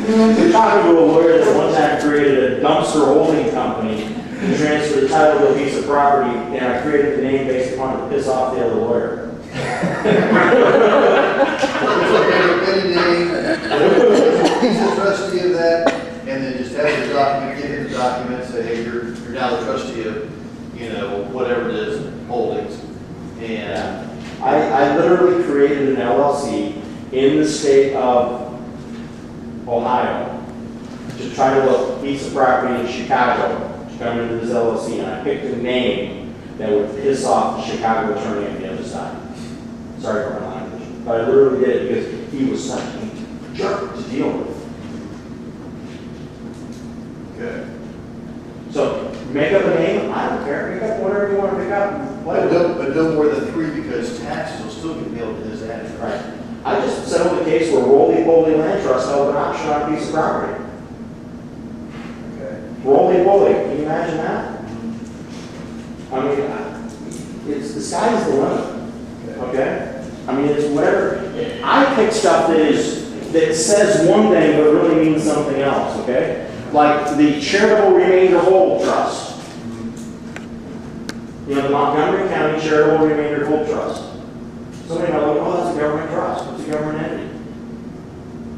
We're talking to a lawyer that one time created a dumpster holding company and transferred the title to a piece of property, and I created the name based upon it to piss off the other lawyer. Any name, he's the trustee of that, and then just have the document, give him the document, say, hey, you're now the trustee of, you know, whatever it is, holdings. And I literally created an LLC in the state of Ohio to try to look a piece of property in Chicago to come into this LLC, and I picked a name that would piss off the Chicago attorney on the other side. Sorry for my language, but I literally did it because he was such a jerk to deal with. okay. So make up a name. I don't care. Pick up whatever you want to pick up. But no more than 3 because taxes will still get mailed to his address. Right. I just settled a case where Roly-Poly Land Trust held an option on a piece of property. Okay. Roly-Poly. Can you imagine that? I mean, it's the sky's the limit. Okay? I mean, it's whatever. I pick stuff that says one thing but really means something else. Okay? Like the Charitable Remainder Hold Trust. You know, the Montgomery County Charitable Remainder Hold Trust. Somebody might look, oh, that's a government trust. What's a government entity?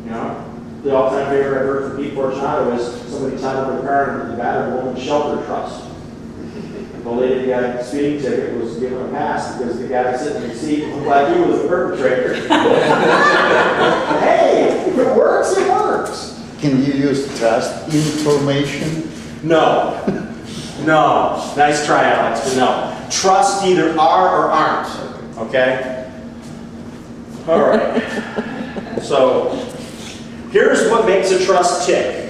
You know? The all-time favorite I've heard from Pete Fortunato is somebody titled their car in the Battered Woman Shelter Trust. The lady that got a speeding ticket was given a pass because the guy sitting in the seat looked like he was the perpetrator. Hey, if it works, it works. Can you use trust information? No. No. Nice try, Alex, but no. Trust either are or aren't. Okay? All right. So, here's what makes a trust tick.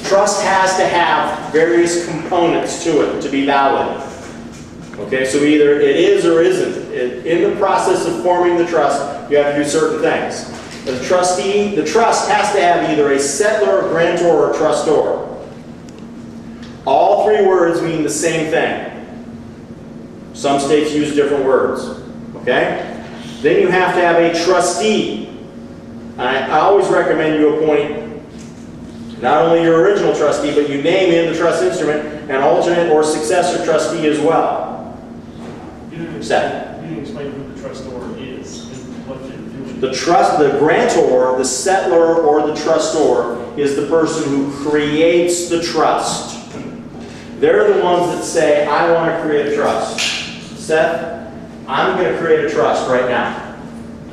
Trust has to have various components to it to be valid. Okay, so either it is or isn't. In the process of forming the trust, you have to do certain things. The trustee, the trust has to have either a settlor, a grantor, or a trustor. All 3 words mean the same thing. Some states use different words. Okay? Then you have to have a trustee. I always recommend you appoint not only your original trustee, but you name in the trust instrument an alternate or successor trustee as well. You didn't explain who the trustor is and what they're doing. The grantor, the settlor, or the trustor is the person who creates the trust. They're the ones that say, I want to create a trust. Seth, I'm going to create a trust right now.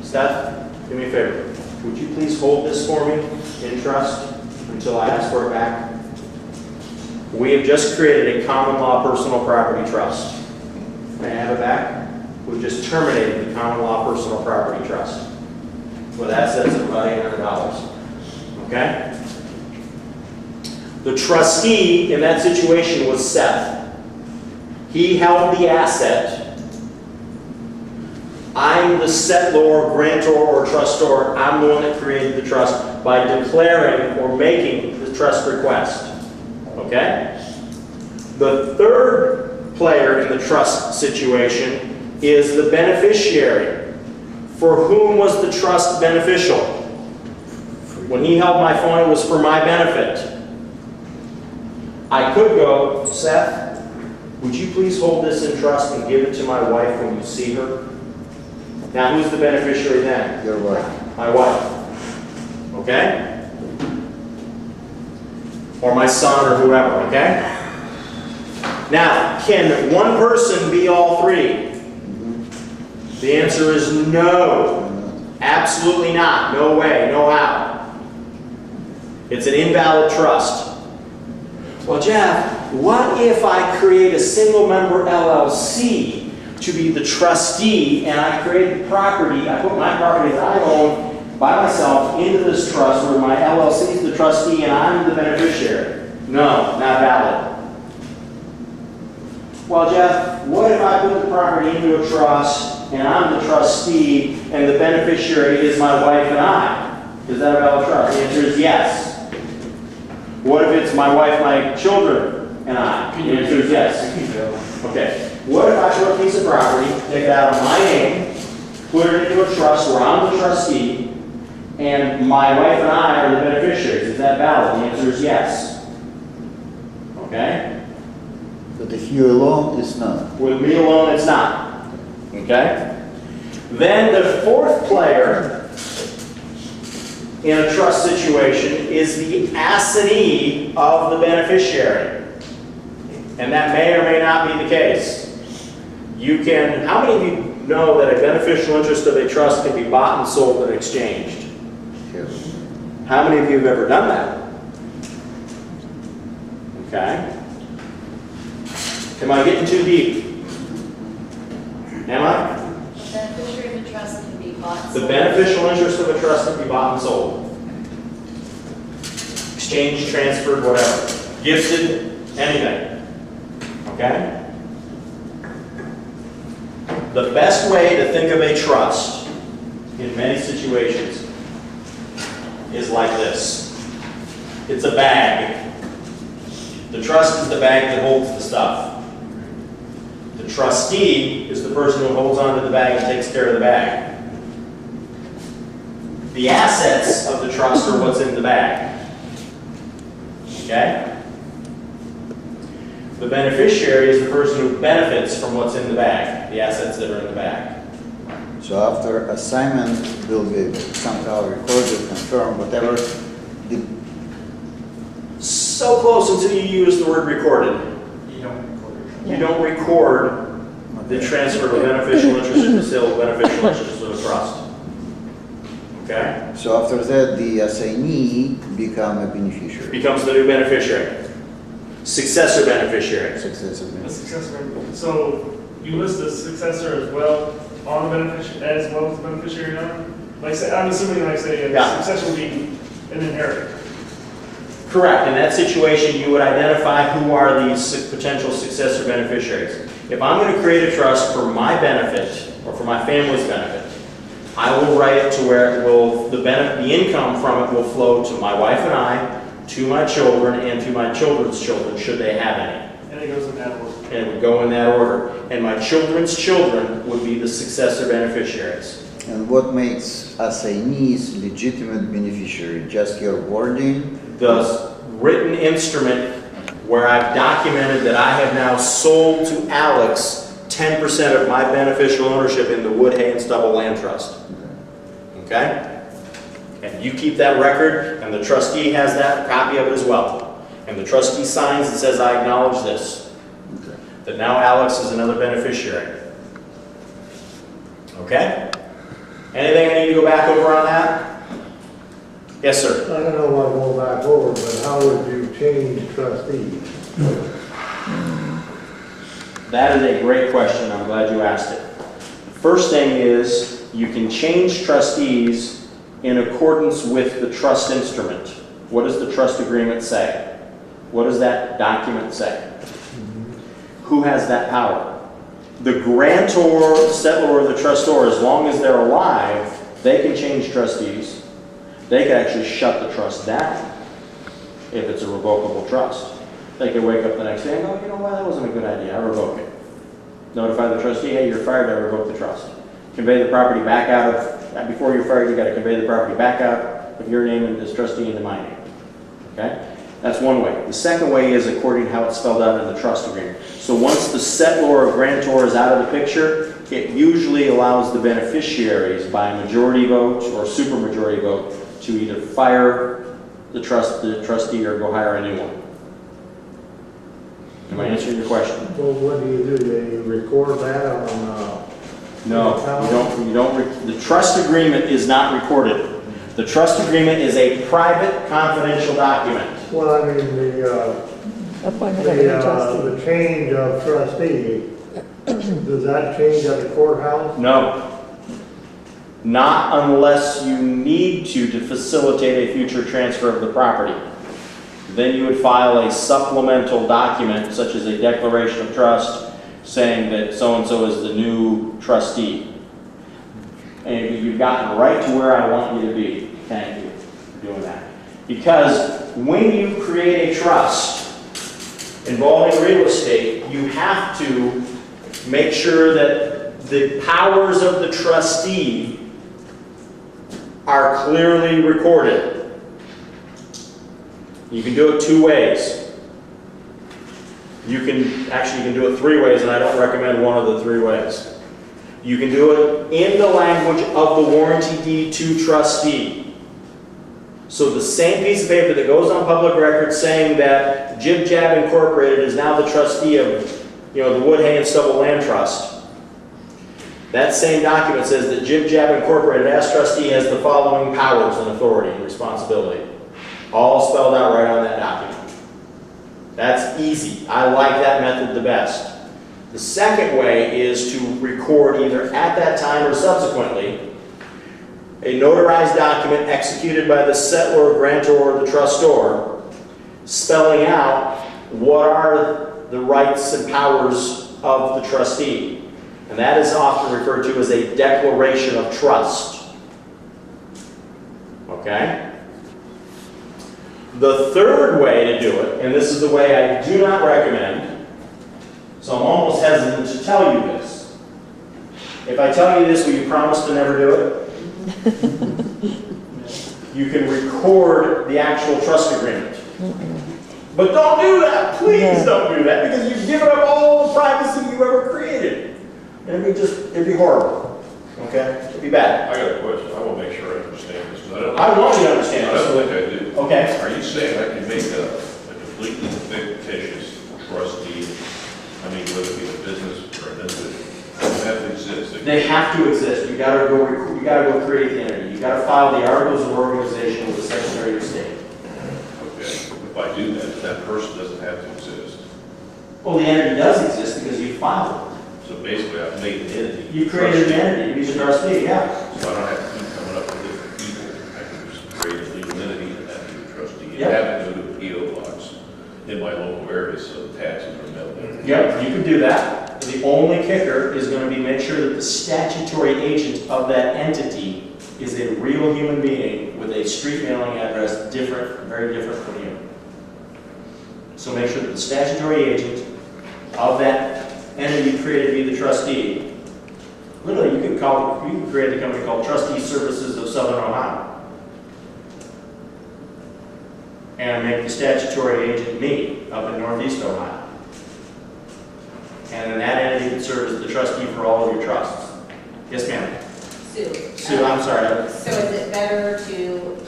Seth, do me a favor. Would you please hold this for me in trust until I ask for it back? We have just created a common law personal property trust. May I have it back? We've just terminated the common law personal property trust with assets of about $800. Okay? The trustee in that situation was Seth. He held the asset. I'm the settlor, grantor, or trustor. I'm the one that created the trust by declaring or making the trust request. Okay? The third player in the trust situation is the beneficiary. For whom was the trust beneficial? When he held my phone, it was for my benefit. I could go, Seth, would you please hold this in trust and give it to my wife when you see her? Now, who's the beneficiary then? Your wife. My wife. Okay? Or my son or whoever, okay? Now, can one person be all 3? The answer is no. Absolutely not. No way. No how. It's an invalid trust. Well, Jeff, what if I create a single-member LLC to be the trustee, and I create the property, I put my property that I own by myself into this trust where my LLC is the trustee and I'm the beneficiary? No, not valid. Well, Jeff, what if I put the property into a trust and I'm the trustee and the beneficiary is my wife and I? Is that a valid trust? The answer is yes. What if it's my wife, my children, and I? The answer is yes. Okay. What if I took a piece of property, take it out of my name, put it into a trust where I'm the trustee, and my wife and I are the beneficiaries. Is that valid? The answer is yes. Okay? But if you alone, it's not. With me alone, it's not. Okay? Then the fourth player in a trust situation is the assignee of the beneficiary. And that may or may not be the case. You can, how many of you know that a beneficial interest of a trust can be bought and sold and exchanged? Yes. How many of you have ever done that? Okay. Am I getting too deep? Am I? The beneficiary of the trust can be bought. and The sold. beneficial interest of a trust can be bought and sold. Exchanged, transferred, whatever. Gifted, anything. Okay? The best way to think of a trust in many situations is like this. It's a bag. The trust is the bag that holds the stuff. The trustee is the person who holds onto the bag and takes care of the bag. The assets of the trust are what's in the bag. Okay? The beneficiary is the person who benefits from what's in the bag, the assets that are in the bag. So after assignment will be somehow recorded, confirmed, whatever. So close until you use the word recorded. You don't record it. You don't record the transfer of a beneficial interest in the sale of beneficial interest of a trust. Okay? So after that, the assignee become a beneficiary. Becomes the new beneficiary. Successor beneficiary. Successor The beneficiary. successor, so you list the successor as well on the beneficiary, as well as the beneficiary now? Like say, I'm assuming like say, Yeah. the successor would be an inheritor. Correct. In that situation, you would identify who are these potential successor beneficiaries. If I'm going to create a trust for my benefit or for my family's benefit, I will write it to where it will, the income from it will flow to my wife and I, to my children, and to my children's children, should they have any. And it goes in that order. And it would go in that order. And my children's children would be the successor beneficiaries. And what makes assignees legitimate beneficiary? Just your wording? The written instrument where I've documented that I have now sold to Alex 10% of my beneficial ownership in the Wood, Hay, and Stubble Land Trust. Okay? And you keep that record, and the trustee has that copy of it as well. And the trustee signs and says, I acknowledge this. Okay. That now Alex is another beneficiary. Okay? Anything I need to go back over on that? Yes, sir. I don't know what going back over, but how would you change trustee? That is a great question. I'm glad you asked it. First thing is, you can change trustees in accordance with the trust instrument. What does the trust agreement say? What does that document say? Who has that power? The grantor, the settlor, or the trustor, as long as they're alive, they can change trustees. They can actually shut the trust down if it's a revocable trust. They could wake up the next day and go, you know what, that wasn't a good idea, I revoke it. Notify the trustee, hey, you're fired, I revoke the trust. Convey the property back out of, before you're fired, you got to convey the property back out of your name and as trustee into my name. Okay? That's one way. The second way is according to how it's spelled out in the trust agreement. So once the settlor or grantor is out of the picture, it usually allows the beneficiaries by a majority vote or supermajority vote to either fire the trustee or go hire a new one. Am I answering your question? Well, what do? Do you record that on, No, you don't, the trust agreement is not recorded. The trust agreement is a private, confidential document. well, I mean, Appointment of a new trustee. the change of trustee, does that change at the courthouse? No. Not unless you need to facilitate a future transfer of the property. Then you would file a supplemental document, such as a declaration of trust, saying that so-and-so is the new trustee. And you've gotten right to where I want you to be. Thank you for doing that. Because when you create a trust involving real estate, you have to make sure that the powers of the trustee are clearly recorded. You can do it two ways. You can do it three ways, and I don't recommend one of the three ways. You can do it in the language of the warranty deed to trustee. So the same piece of paper that goes on public record saying that Jib Jab Incorporated is now the trustee of, the Wood, Hay, and Stubble Land Trust. That same document says that Jib Jab Incorporated as trustee has the following powers and authority and responsibility. All spelled out right on that document. That's easy. I like that method the best. The second way is to record either at that time or subsequently a notarized document executed by the settlor, grantor, or the trustor, spelling out what are the rights and powers of the trustee. And that is often referred to as a declaration of trust. Okay? The third way to do it, and this is the way I do not recommend, so I'm almost hesitant to tell you this. If I tell you this, will you promise to never do it? You can record the actual trust agreement. But don't do that. Please don't do that, because you've given up all the privacy you ever created. And it'd be horrible. Okay? It'd be bad. I got a question. I want to make sure I understand this. 'Cause I want you to understand I this. don't think I do. Okay. Are you saying I can make a completely fictitious trustee? I mean, whether it be a business or an individual, doesn't have to exist. They have to exist. You gotta go create the entity. You gotta file the articles of organization with the Secretary of State. Okay. If I do that, that person doesn't have to exist. Well, the entity does exist because you filed it. So basically, I've made an entity. You created an entity. You're the trustee, yeah. So I don't have to keep coming up with different people. I can just create a legal entity and have to be a trustee. And Yep. have it go to a P.O. box in my local area so the taxes are mailed in. Yep, you can do that. The only kicker is going to be make sure that the statutory agent of that entity is a real human being with a street mailing address very different from you. So make sure that the statutory agent of that entity created to be the trustee. Literally, you can create a company called Trustee Services of Southern Ohio. And make the statutory agent me up in Northeast Ohio. And then that entity can serve as the trustee for all of your trusts. Yes, ma'am. Sue, I'm sorry. So is it better to,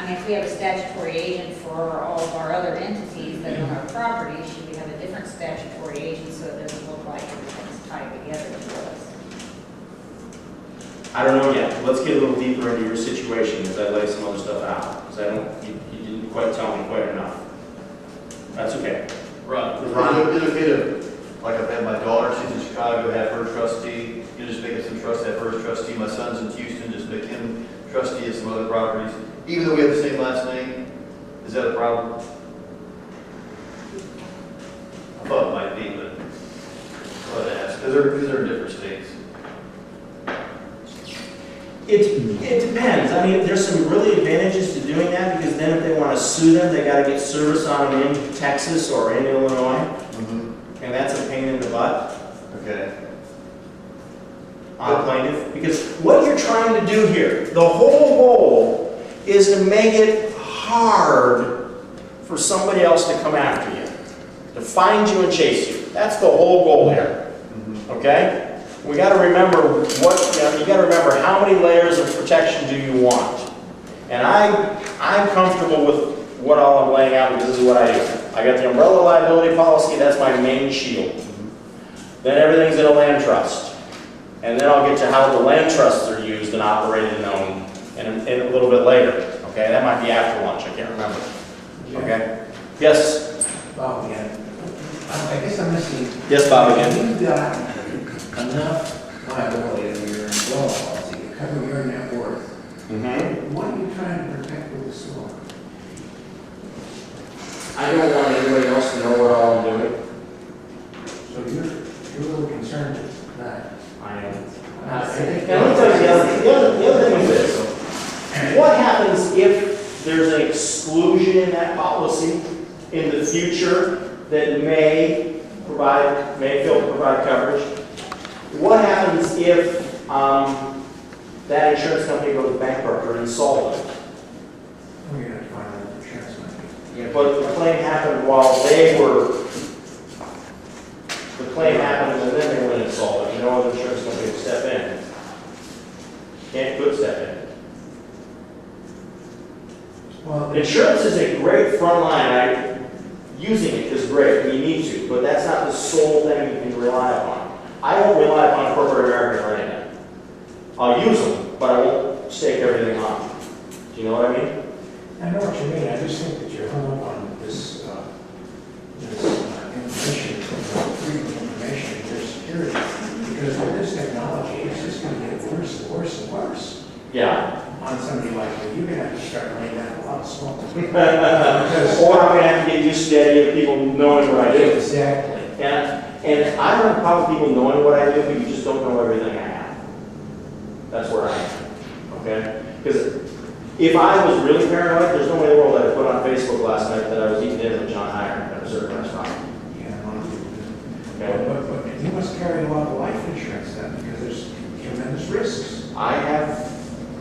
if we have a statutory agent for all of our other entities that own our property, should we have a different statutory agent so it doesn't look like everything's tied together to us? I don't know yet. Let's get a little deeper into your situation as I lay some other stuff out. Because you didn't quite tell me quite enough. That's okay. Ron, is it okay to, like I've had my daughter, she's in Chicago, have her trustee, just make it some trust, have her as trustee. My son's in Houston, just make him trustee of some other properties. Even though we have the same last name, is that a problem? I thought it might be, but I'll ask, because they're in different states. It depends. There's some really advantages to doing that because then if they want to sue them, they got to get service on them in Texas or in Illinois. And that's a pain in the butt. Okay. On a plaintiff. Because what you're trying to do here, the whole goal is to make it hard for somebody else to come after you, to find you and chase you. That's the whole goal here. Okay? We got to remember you got to remember how many layers of protection do you want. And I'm comfortable with what all I'm laying out because this is what I do. I got the umbrella liability policy, that's my main shield. Then everything's in a land trust. And then I'll get to how the land trusts are used and operated and owned in a little bit later. Okay, that might be after lunch, I can't remember. Okay? Yes? Bob again. I guess I'm missing. Yes, Bob again. You've got enough liability in your umbrella policy to cover your net worth. What are you trying to protect with the store? I don't want anybody else to know what all I'm doing. So you're a little concerned with that. I am. Now, let me tell you the other thing is this. What happens if there's an exclusion in that policy in the future that may fail to provide coverage? What happens if that insurance company goes bankrupt or insolvent. We're gonna have to find another insurance company. Yeah, but the claim happened while they were, the claim happened and then they went insolvent. No other insurance company would step in. Could step in. Well, Insurance is a great front line. Using it is great, we need to, but that's not the sole thing you can rely upon. I won't rely upon corporate America or anything. I'll use them, but I won't stake everything on. Do you know what I mean? I know what you mean, I just think that you're hung up on this information, freedom of information, and your security. Because with this technology, it's just gonna get worse and worse and worse. Yeah. On somebody like you, you're gonna have to start laying down a lot of smoke. Or I'm gonna have to get used to the idea of people knowing what I do. Exactly. And I don't have a problem with people knowing what I do, but you just don't know everything I have. That's where I am. Okay? Because if I was really paranoid, there's no way in the world I could put on Facebook last night that I was eating dinner with John Hyder at a certain restaurant. Yeah, a lot of people do. Okay? But you must carry a lot of life insurance then, because there's tremendous risks. I have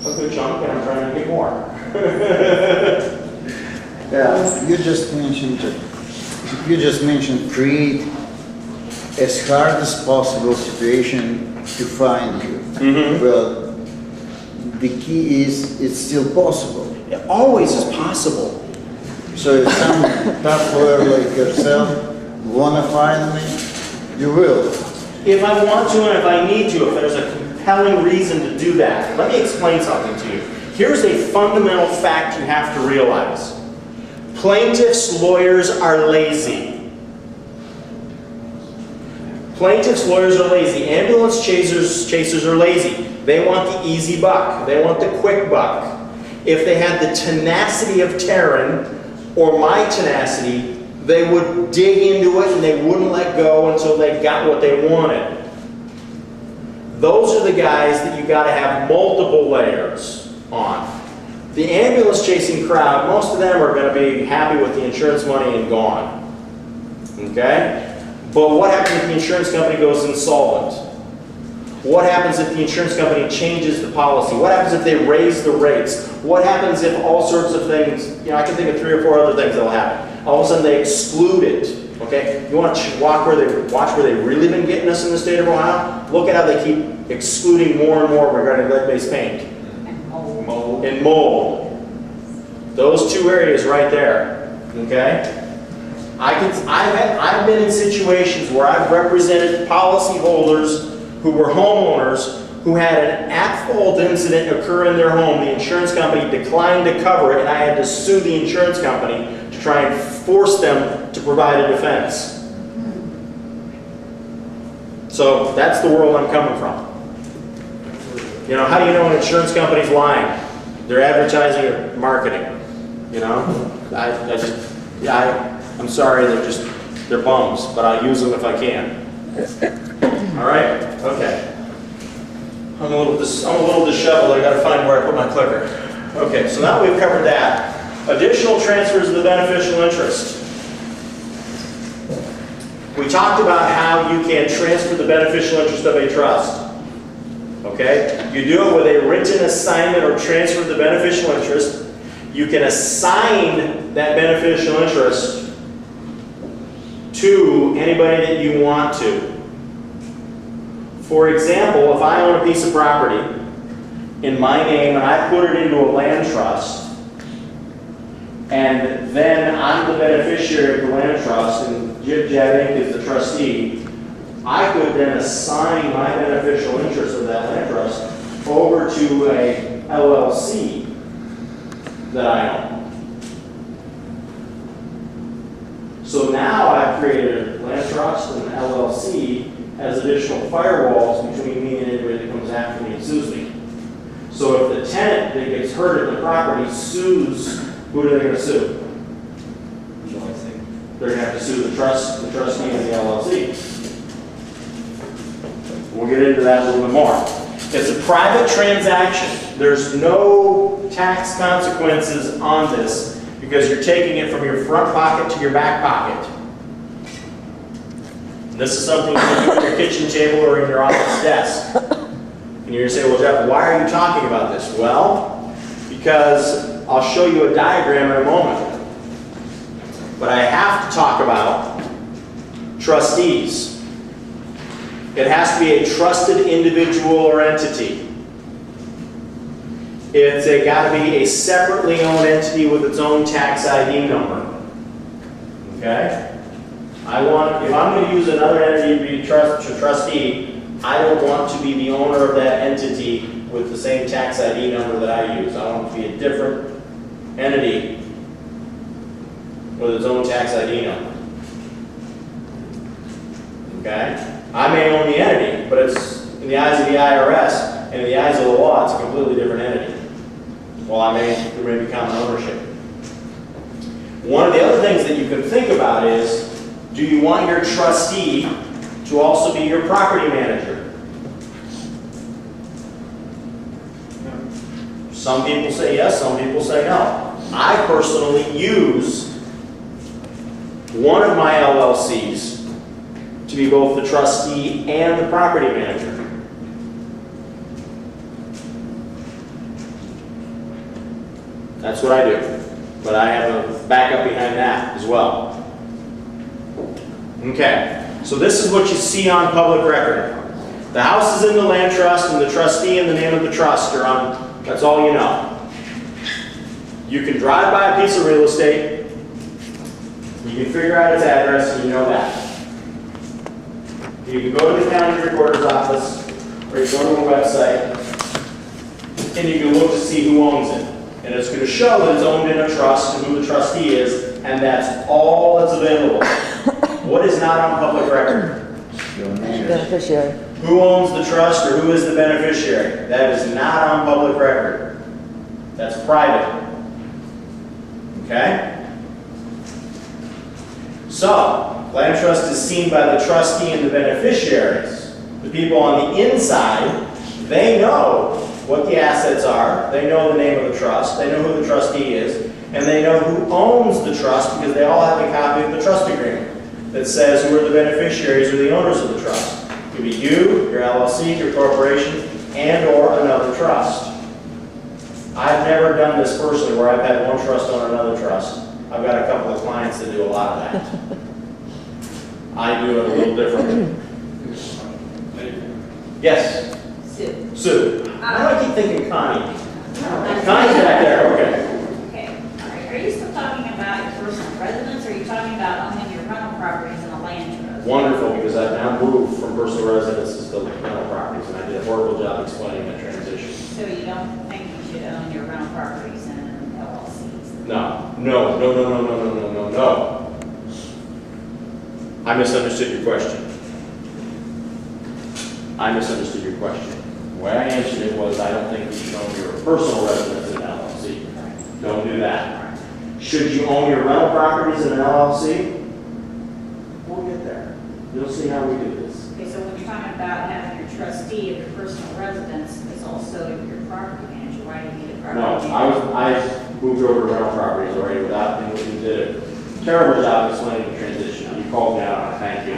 a good chunk and I'm trying to get more. Yeah, you just mentioned create as hard as possible situation to find you. Well, the key is it's still possible. It always is possible. So if some tough lawyer like yourself wanna find me, you will. If I want to and if I need to, if there's a compelling reason to do that, let me explain something to you. Here's a fundamental fact you have to realize. Plaintiffs' lawyers are lazy. Plaintiffs' lawyers are lazy. Ambulance chasers are lazy. They want the easy buck. They want the quick buck. If they had the tenacity of Taryn or my tenacity, they would dig into it and they wouldn't let go until they got what they wanted. Those are the guys that you got to have multiple layers on. The ambulance chasing crowd, most of them are going to be happy with the insurance money and gone. Okay? But what happens if the insurance company goes insolvent? What happens if the insurance company changes the policy? What happens if they raise the rates? What happens if all sorts of things, you know, I can think of 3 or 4 other things that will happen. All of a sudden they exclude it. Okay? You want to watch where they've really been getting us in the state of Ohio? Look at how they keep excluding more and more regarding lead-based paint. And mold. Those 2 areas right there. Okay? I've been in situations where I've represented policyholders who were homeowners who had an at-fault incident occur in their home. The insurance company declined to cover it, and I had to sue the insurance company to try and force them to provide a defense. So that's the world I'm coming from. You know, how do you know an insurance company's lying? They're advertising or marketing. You know, I'm sorry, they're bums, but I'll use them if I can. All right? Okay. I'm a little disheveled. I got to find where I put my clicker. Okay, so now we've covered that. Additional transfers of the beneficial interest. We talked about how you can transfer the beneficial interest of a trust. Okay? You do it with a written assignment or transfer of the beneficial interest. You can assign that beneficial interest to anybody that you want to. For example, if I own a piece of property in my name and I put it into a land trust, and then I'm the beneficiary of the land trust and Jib Jab Inc. is the trustee, I could then assign my beneficial interest of that land trust over to a LLC that I own. So now I've created a land trust and an LLC as additional firewalls between me and anybody that comes after me and sues me. So if the tenant that gets hurt in the property sues, who are they going to sue? They're going to have to sue the trustee and the LLC. We'll get into that a little bit more. It's a private transaction. There's no tax consequences on this because you're taking it from your front pocket to your back pocket. This is something you can do at your kitchen table or in your office desk. And you're going to say, well, Jeff, why are you talking about this? Well, because I'll show you a diagram in a moment. But I have to talk about trustees. It has to be a trusted individual or entity. It's got to be a separately owned entity with its own tax ID number. Okay? If I'm going to use another entity to be a trustee, I don't want to be the owner of that entity with the same tax ID number that I use. I want it to be a different entity with its own tax ID number. Okay? I may own the entity, but it's in the eyes of the IRS and in the eyes of the law, it's a completely different entity. Well, there may be common ownership. One of the other things that you can think about is, do you want your trustee to also be your property manager? Some people say yes, some people say no. I personally use one of my LLCs to be both the trustee and the property manager. That's what I do. But I have a backup behind that as well. Okay, so this is what you see on public record. The house is in the land trust and the trustee and the name of the trust are on, that's all you know. You can drive by a piece of real estate, you can figure out its address and you know that. You can go to the county recorder's office or you go to a website and you can look to see who owns it. And it's going to show that it's owned in a trust and who the trustee is, and that's all that's available. What is not on public record? Beneficiary. Who owns the trust or who is the beneficiary? That is not on public record. That's private. Okay? So, land trust is seen by the trustee and the beneficiaries. The people on the inside, they know what the assets are, they know the name of the trust, they know who the trustee is, and they know who owns the trust because they all have a copy of the trust agreement that says who are the beneficiaries or the owners of the trust. It could be you, your LLC, your corporation, and or another trust. I've never done this personally where I've had one trust own another trust. I've got a couple of clients that do a lot of that. I do it a little differently. Yes? Sue. Why do I keep thinking Connie? Connie's back there, okay. Okay, all right. Are you still talking about your personal residence, or are you talking about owning your rental properties in a land trust? Wonderful, because I've now moved from personal residences to rental properties, and I did a horrible job explaining that transition. So you don't think you should own your rental properties in LLCs? No. I misunderstood your question. The way I answered it was, I don't think you should own your personal residence in an LLC. Don't do that. Should you own your rental properties in an LLC? We'll get there. You'll see how we do this. Okay, so when you're talking about having your trustee of your personal residence is also your property manager, why do you need a property No, manager? I moved over to rental properties already without, and you did a terrible job explaining the transition. You called me out on it. Thank you.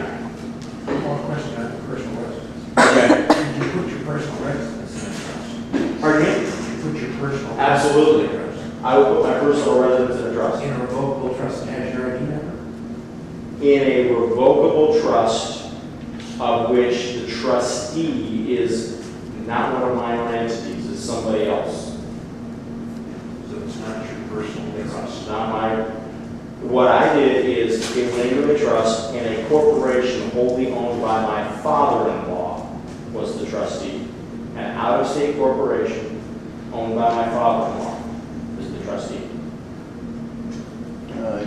One more question on the personal residence. Okay. Did you put your personal residence in a trust? Pardon me? Did you put your personal Absolutely. residence in a trust? I would put my personal residence in a trust. In a revocable trust that has your ID number? In a revocable trust of which the trustee is not one of my own entities, it's somebody else. So it's not your personal trust? It's not my. What I did is give the name of a trust in a corporation wholly owned by my father-in-law was the trustee. An out-of-state corporation owned by my father-in-law is the trustee.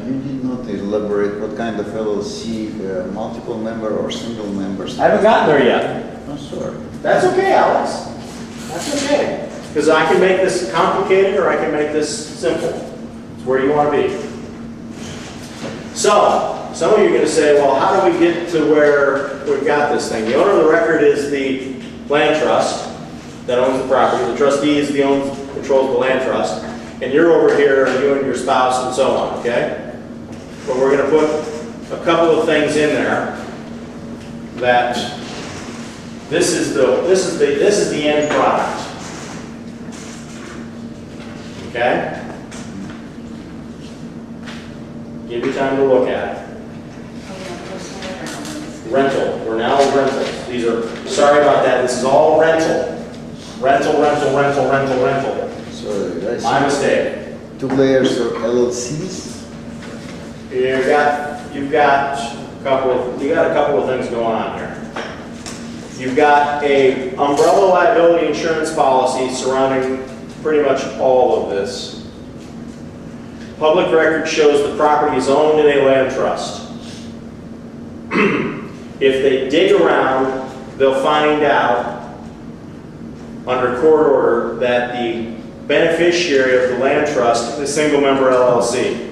You did not elaborate what kind of LLC, multiple member or single members. I haven't gotten there yet. Oh, sorry. That's okay, Alex. That's okay. Because I can make this complicated or I can make this simple. It's where you want to be. So, some of you are going to say, well, how do we get to where we've got this thing? The owner of the record is the land trust that owns the property. The trustee is the owns, controls the land trust. And you're over here, and you and your spouse and so on, okay? But we're going to put a couple of things in there that This is the end product. Okay? Give you time to look at it. Rental, we're now in rentals. These are, sorry about that, this is all rental. Rental, rental, rental, rental, rental. So I My see mistake. 2 layers of LLCs. You've got a couple of things going on here. You've got a umbrella liability insurance policy surrounding pretty much all of this. Public record shows the property is owned in a land trust. If they dig around, they'll find out under court order that the beneficiary of the land trust is a single member LLC.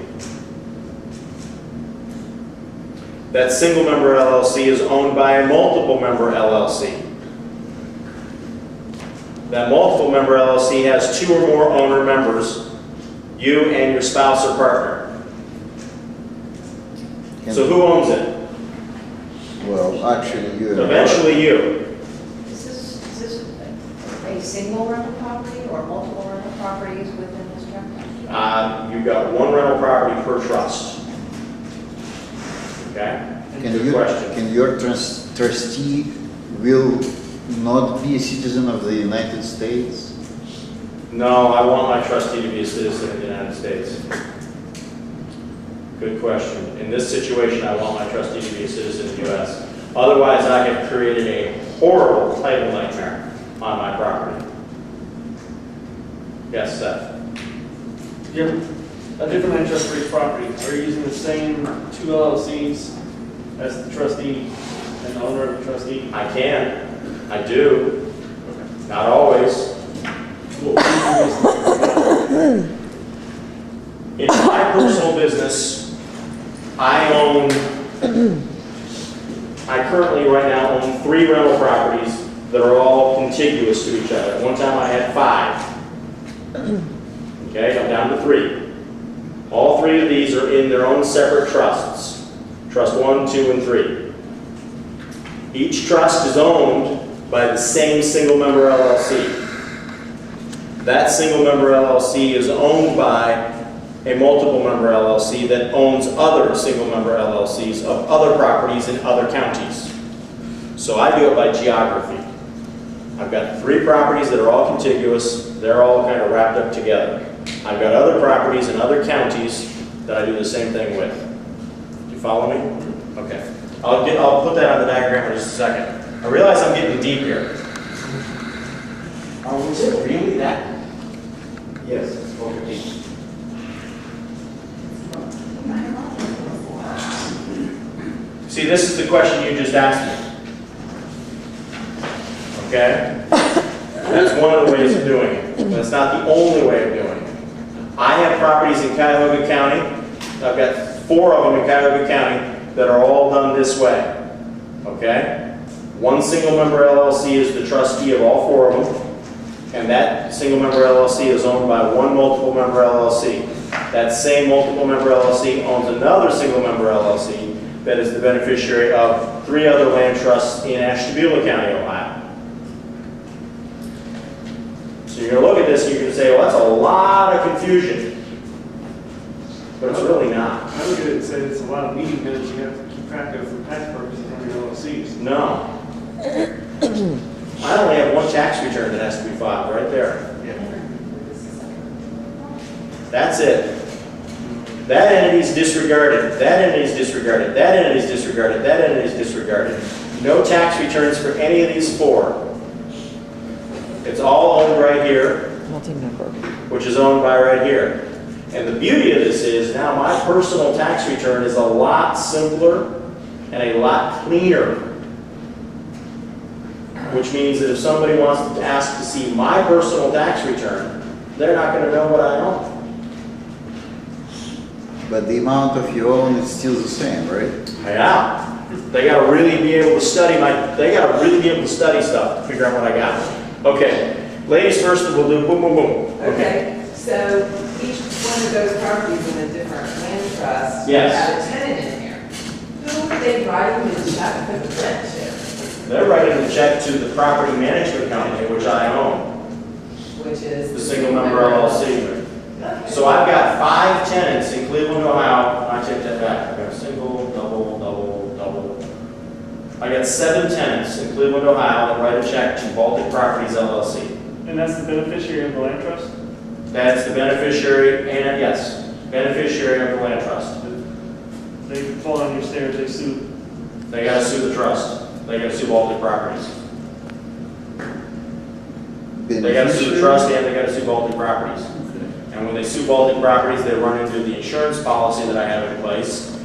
That single member LLC is owned by a multiple member LLC. That multiple member LLC has 2 or more owner members, you and your spouse or partner. So who owns it? Well, actually, you. Eventually you. Is this a single rental property or multiple rental properties within this chapter? You've got 1 rental property per trust. Okay? Good question. Can your trustee will not be a citizen of the United States? No, I want my trustee to be a citizen of the United States. Good question. In this situation, I want my trustee to be a citizen of the U.S. Otherwise, I have created a horrible title nightmare on my property. Yes, Seth? You have a different interest for each property. Are you using the same 2 LLCs as the trustee and the owner of the trustee? I can. I do. Not always. What would you use? In my personal business, I currently right now own 3 rental properties that are all contiguous to each other. One time I had 5. Okay, I'm down to 3. All 3 of these are in their own separate trusts. Trust 1, 2, and 3. Each trust is owned by the same single member LLC. That single member LLC is owned by a multiple member LLC that owns other single member LLCs of other properties in other counties. So I do it by geography. I've got 3 properties that are all contiguous. They're all kind of wrapped up together. I've got other properties in other counties that I do the same thing with. Do you follow me? Okay. I'll put that on the diagram in just a second. I realize I'm getting deep here. Oh, is it really that? Yes, it's 4:15. See, this is the question you just asked me. Okay? That's one of the ways of doing it. But it's not the only way of doing it. I have properties in Cuyahoga County. I've got 4 of them in Cuyahoga County that are all done this way. Okay? One single member LLC is the trustee of all 4 of them. And that single member LLC is owned by one multiple member LLC. That same multiple member LLC owns another single member LLC that is the beneficiary of 3 other land trusts in Ashtabula County, Ohio. So you're going to look at this and you're going to say, well, that's a lot of confusion. But it's really not. I look at it and say it's a lot of meeting minutes you have to keep track of for tax purposes on your LLCs. No. I only have 1 tax return that has to be filed right there. That's it. That entity's disregarded. That entity's disregarded. That entity's disregarded. That entity's disregarded. No tax returns for any of these 4. It's all owned right here, Multi-member. which is owned by right here. And the beauty of this is now my personal tax return is a lot simpler and a lot cleaner. Which means that if somebody wants to ask to see my personal tax return, they're not going to know what I own. But the amount of your own is still the same, right? Yeah. They got to really be able to study stuff to figure out what I got. Okay. Ladies first, and we'll do boom, boom, boom. Okay, so each one of those properties in a different land trust Yes. have a tenant in here. Who are they writing this check for the rent to? They're writing the check to the property management company, which I own, Which is. the single member LLC. So I've got 5 tenants in Cleveland, Ohio. I take that back. I've got single, double. I got 7 tenants in Cleveland, Ohio that write a check to Baltic Properties LLC. And that's the beneficiary of the land trust? That's the beneficiary and, yes, beneficiary of the land trust. They fall on your stairs, they sue. They gotta sue the trust. They gotta sue Baltic Properties. They gotta sue the trust and they gotta sue Baltic Properties. And when they sue Baltic Properties, they run into the insurance policy that I have in place.